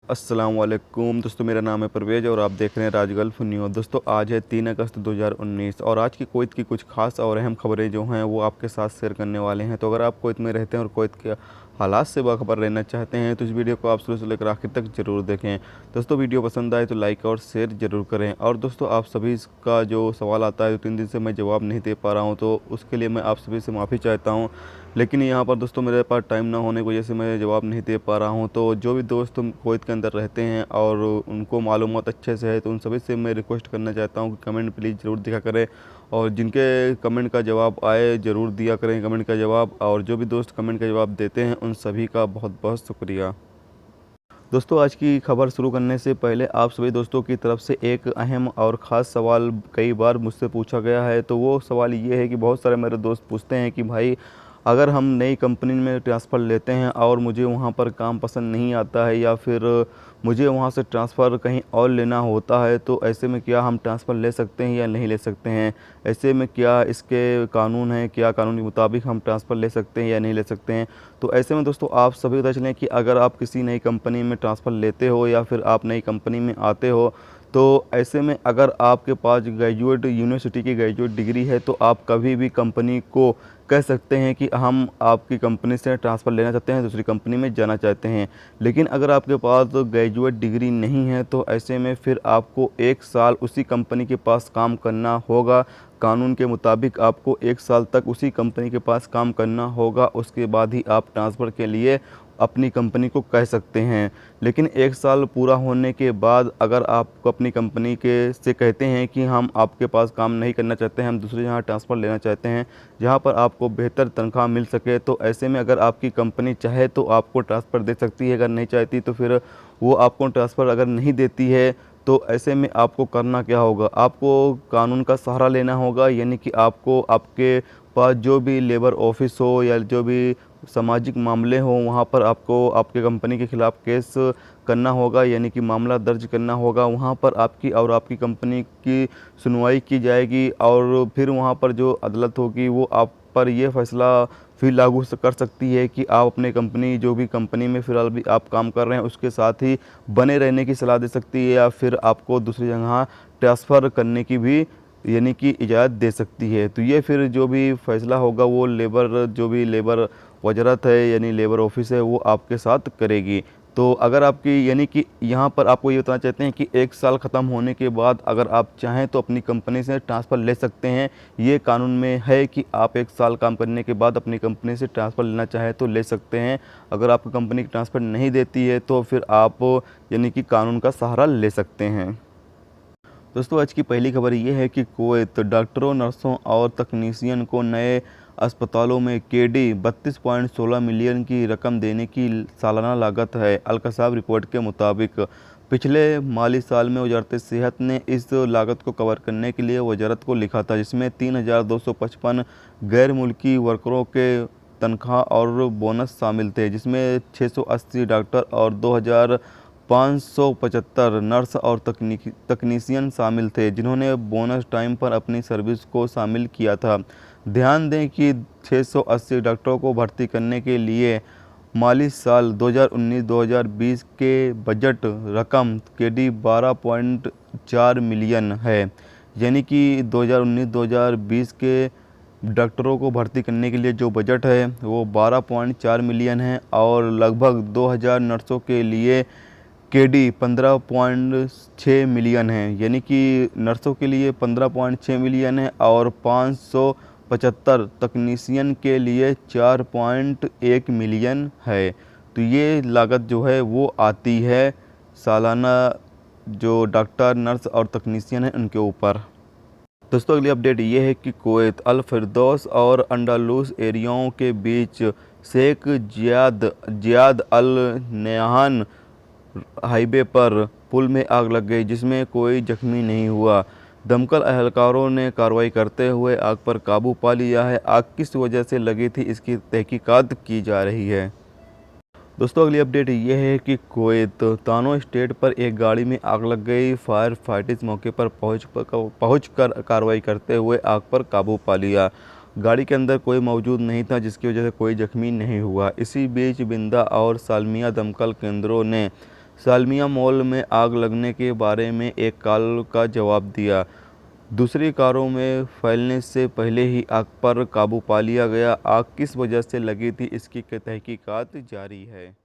अस्सलाम वालेकुम दोस्तों, मेरा नाम है परवेज़ और आप देख रहे हैं राज गल्फ न्यूज़। दोस्तों आज है 3 अगस्त 2019 और आज की कुवैत की कुछ खास और अहम खबरें जो हैं वो आपके साथ शेयर करने वाले हैं। तो अगर आप कुवैत में रहते हैं और कुवैत के हालात से बाखबर रहना चाहते हैं तो इस वीडियो को आप शुरू से लेकर आखिर तक ज़रूर देखें। दोस्तों वीडियो पसंद आए तो लाइक और शेयर ज़रूर करें। और दोस्तों आप सभी का जो सवाल आता है 2-3 दिन से मैं जवाब नहीं दे पा रहा हूँ, तो उसके लिए मैं आप सभी से माफ़ी चाहता हूँ। लेकिन यहाँ पर दोस्तों मेरे पास टाइम ना होने की वजह से मैं जवाब नहीं दे पा रहा हूँ। तो जो भी दोस्त कुवैत के अंदर रहते हैं और उनको मालूमात अच्छे से है तो उन सभी से मैं रिक्वेस्ट करना चाहता हूँ कि कमेंट प्लीज़ ज़रूर दिया करें और जिनके कमेंट का जवाब आए ज़रूर दिया करें कमेंट का जवाब। और जो भी दोस्त कमेंट का जवाब देते हैं उन सभी का बहुत बहुत शुक्रिया। दोस्तों आज की खबर शुरू करने से पहले आप सभी दोस्तों की तरफ से एक अहम और ख़ास सवाल कई बार मुझसे पूछा गया है। तो वो सवाल ये है कि बहुत सारे मेरे दोस्त पूछते हैं कि भाई अगर हम नई कंपनी में ट्रांसफ़र लेते हैं और मुझे वहाँ पर काम पसंद नहीं आता है या फिर मुझे वहाँ से ट्रांसफ़र कहीं और लेना होता है, तो ऐसे में क्या हम ट्रांसफ़र ले सकते हैं या नहीं ले सकते हैं? ऐसे में क्या इसके कानून हैं, क्या कानून के मुताबिक हम ट्रांसफ़र ले सकते हैं या नहीं ले सकते हैं? तो ऐसे में दोस्तों आप सभी पता चलें कि अगर आप किसी नई कंपनी में ट्रांसफ़र लेते हो या फिर आप नई कंपनी में आते हो, तो ऐसे में अगर आपके पास ग्रेजुएट यूनिवर्सिटी की ग्रेजुएट डिग्री है तो आप कभी भी कंपनी को कह सकते हैं कि हम आपकी कंपनी से ट्रांसफ़र लेना चाहते हैं, दूसरी कंपनी में जाना चाहते हैं। लेकिन अगर आपके पास ग्रेजुएट डिग्री नहीं है तो ऐसे में फिर आपको 1 साल उसी कंपनी के पास काम करना होगा। कानून के मुताबिक आपको 1 साल तक उसी कंपनी के पास काम करना होगा, उसके बाद ही आप ट्रांसफ़र के लिए अपनी कंपनी को कह सकते हैं। लेकिन 1 साल पूरा होने के बाद अगर आप अपनी कंपनी के से कहते हैं कि हम आपके पास काम नहीं करना चाहते हैं, हम दूसरी जगह ट्रांसफ़र लेना चाहते हैं जहां पर आपको बेहतर तनख्वाह मिल सके, तो ऐसे में अगर आपकी कंपनी चाहे तो आपको ट्रांसफ़र दे सकती है, अगर नहीं चाहती तो फिर वो आपको ट्रांसफ़र अगर नहीं देती है तो ऐसे में आपको करना क्या होगा? आपको कानून का सहारा लेना होगा, यानी कि आपको आपके पास जो भी लेबर ऑफिस हो या जो भी सामाजिक मामले हों वहाँ पर आपको आपके कंपनी के ख़िलाफ़ केस करना होगा, यानी कि मामला दर्ज करना होगा। वहाँ पर आपकी और आपकी कंपनी की सुनवाई की जाएगी और फिर वहाँ पर जो अदालत होगी वो आप पर ये फ़ैसला फिर लागू कर सकती है कि आप अपने कंपनी जो भी कंपनी में फ़िलहाल भी आप काम कर रहे हैं उसके साथ ही बने रहने की सलाह दे सकती है या फिर आपको दूसरी जगह ट्रांसफ़र करने की भी यानी कि इजाज़त दे सकती है। तो ये फिर जो भी फ़ैसला होगा वो लेबर वज़ारत है यानी लेबर ऑफिस है वो आपके साथ करेगी। तो अगर आपकी यानी कि यहाँ पर आपको ये बताना चाहते हैं कि 1 साल ख़त्म होने के बाद अगर आप चाहें तो अपनी कंपनी से ट्रांसफ़र ले सकते हैं। ये कानून में है कि आप 1 साल काम करने के बाद अपनी कंपनी से ट्रांसफ़र लेना चाहें तो ले सकते हैं। अगर आपकी कंपनी ट्रांसफ़र नहीं देती है तो फिर आप यानी कि कानून का सहारा ले सकते हैं। दोस्तों आज की पहली खबर ये है कि कुवैत डॉक्टरों, नर्सों और तकनीशियन को नए अस्पतालों में केडी 32.16 मिलियन की रकम देने की सालाना लागत है। अल-कसाब रिपोर्ट के मुताबिक पिछले माली साल में वजारत सेहत ने इस लागत को कवर करने के लिए वजारत को लिखा था, जिसमें 3,255 गैर मुल्की वर्करों के तनख्वाह और बोनस शामिल थे, जिसमें 680 डॉक्टर और 2,575 नर्स और तकनीशियन शामिल थे, जिन्होंने बोनस टाइम पर अपनी सर्विस को शामिल किया था। ध्यान दें कि 680 डॉक्टरों को भर्ती करने के लिए माली साल 2019-2020 के बजट रकम केडी 12.4 मिलियन है, यानी कि 2019-2020 के डॉक्टरों को भर्ती करने के लिए जो बजट है वो 12.4 मिलियन है और लगभग 2000 नर्सों के लिए केडी 15.6 मिलियन है, यानी कि नर्सों के लिए 15.6 मिलियन है और 575 तकनीशियन के लिए 4.1 मिलियन है। तो ये लागत जो है वो आती है सालाना जो डॉक्टर, नर्स और तकनीशियन हैं उनके ऊपर। दोस्तों अगली अपडेट ये है कि कुवैत अल फिरदौस और अंडालूस एरियाओं के बीच Sheikh Zayed Al Nahyan highway पर पुल में आग लग गई, जिसमें कोई जख्मी नहीं हुआ। दमकल एहलकारों ने कार्रवाई करते हुए आग पर काबू पा लिया है। आग किस वजह से लगी थी इसकी तहकीकात की जा रही है। दोस्तों अगली अपडेट ये है कि कुवैत तानो स्टेट पर एक गाड़ी में आग लग गई। फायर फाइटर्स मौके पर पहुँच कर कार्रवाई करते हुए आग पर काबू पा लिया। गाड़ी के अंदर कोई मौजूद नहीं था, जिसकी वजह से कोई जख्मी नहीं हुआ। इसी बीच बिंदा और सालमिया दमकल केंद्रों ने सालमिया मॉल में आग लगने के बारे में एक कॉल का जवाब दिया। दूसरी कारों में फैलने से पहले ही आग पर काबू पा लिया गया। आग किस वजह से लगी थी, इसकी तहकीकात जारी है।